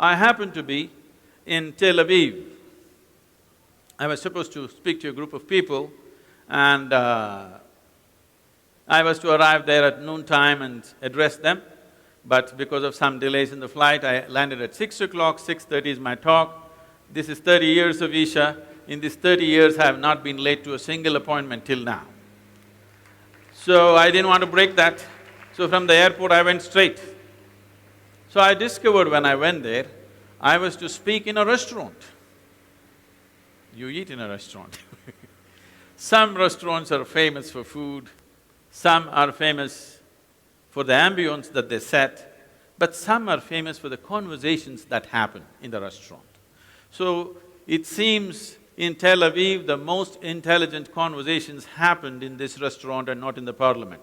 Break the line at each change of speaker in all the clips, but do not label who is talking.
I happened to be in Tel Aviv. I was supposed to speak to a group of people and I was to arrive there at noontime and address them, but because of some delays in the flight, I landed at 6 o'clock, 6:30 is my talk. This is 30 years of Isha. In these 30 years, I have not been late to a single appointment till now. So I didn't want to break that, so from the airport I went straight. So I discovered when I went there, I was to speak in a restaurant. You eat in a restaurant Some restaurants are famous for food, some are famous for the ambience that they set, but some are famous for the conversations that happen in the restaurant. So, it seems in Tel Aviv, the most intelligent conversations happened in this restaurant and not in the parliament.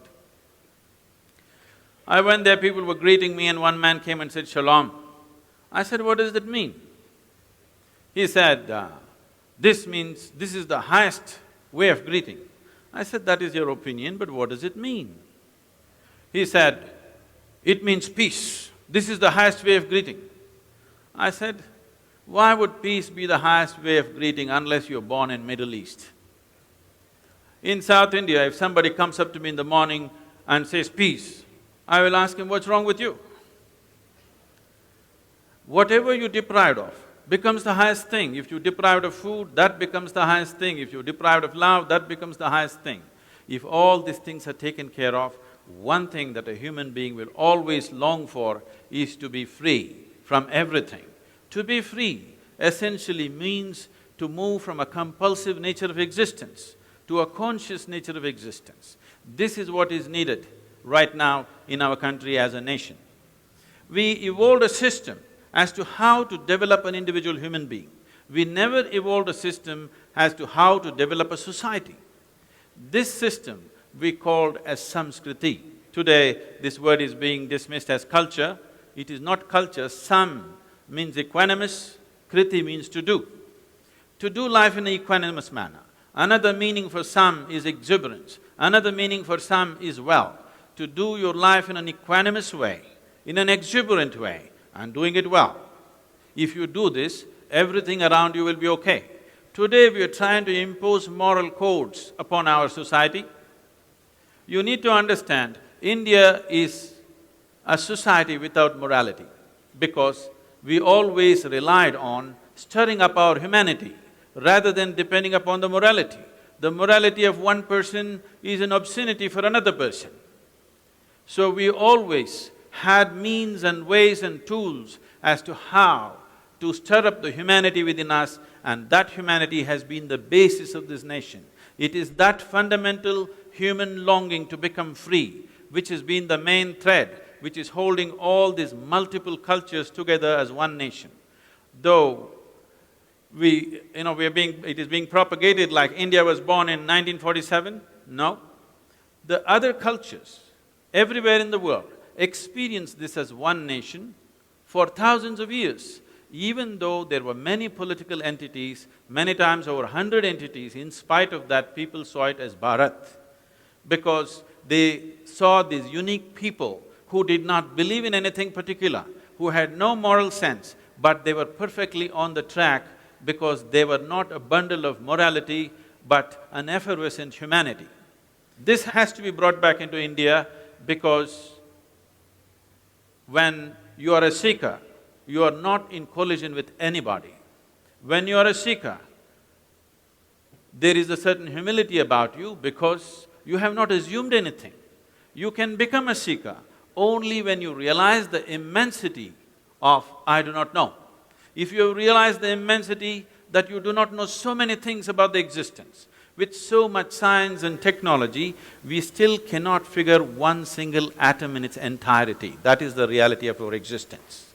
I went there, people were greeting me and one man came and said, "Shalom." I said, "What does that mean?" He said, "This means, this is the highest way of greeting." I said, "That is your opinion, but what does it mean?" He said, "It means peace. This is the highest way of greeting." I said, "Why would peace be the highest way of greeting unless you're born in Middle East? In South India, if somebody comes up to me in the morning and says peace, I will ask him, what's wrong with you? Whatever you're deprived of becomes the highest thing. If you're deprived of food, that becomes the highest thing. If you're deprived of love, that becomes the highest thing. If all these things are taken care of, one thing that a human being will always long for is to be free from everything. To be free essentially means to move from a compulsive nature of existence to a conscious nature of existence. This is what is needed right now in our country as a nation. We evolved a system as to how to develop an individual human being. We never evolved a system as to how to develop a society. This system we called as samskriti. Today, this word is being dismissed as culture. It is not culture. Sam means equanimous, kriti means to do. To do life in an equanimous manner. Another meaning for sam is exuberance. Another meaning for sam is well. To do your life in an equanimous way, in an exuberant way, and doing it well. If you do this, everything around you will be okay. Today we are trying to impose moral codes upon our society. You need to understand, India is a society without morality because we always relied on stirring up our humanity rather than depending upon the morality. The morality of one person is an obscenity for another person. So we always had means and ways and tools as to how to stir up the humanity within us, and that humanity has been the basis of this nation. It is that fundamental human longing to become free which has been the main thread, which is holding all these multiple cultures together as one nation. Though it is being propagated like India was born in 1947, no. The other cultures everywhere in the world experience this as one nation for thousands of years. Even though there were many political entities, many times over 100 entities, in spite of that people saw it as Bharat, because they saw these unique people who did not believe in anything particular, who had no moral sense, but they were perfectly on the track because they were not a bundle of morality, but an effervescent humanity. This has to be brought back into India because when you are a seeker, you are not in collision with anybody. When you are a seeker, there is a certain humility about you because you have not assumed anything. You can become a seeker only when you realize the immensity of I do not know. If you realize the immensity that you do not know so many things about the existence, with so much science and technology, we still cannot figure one single atom in its entirety. That is the reality of our existence.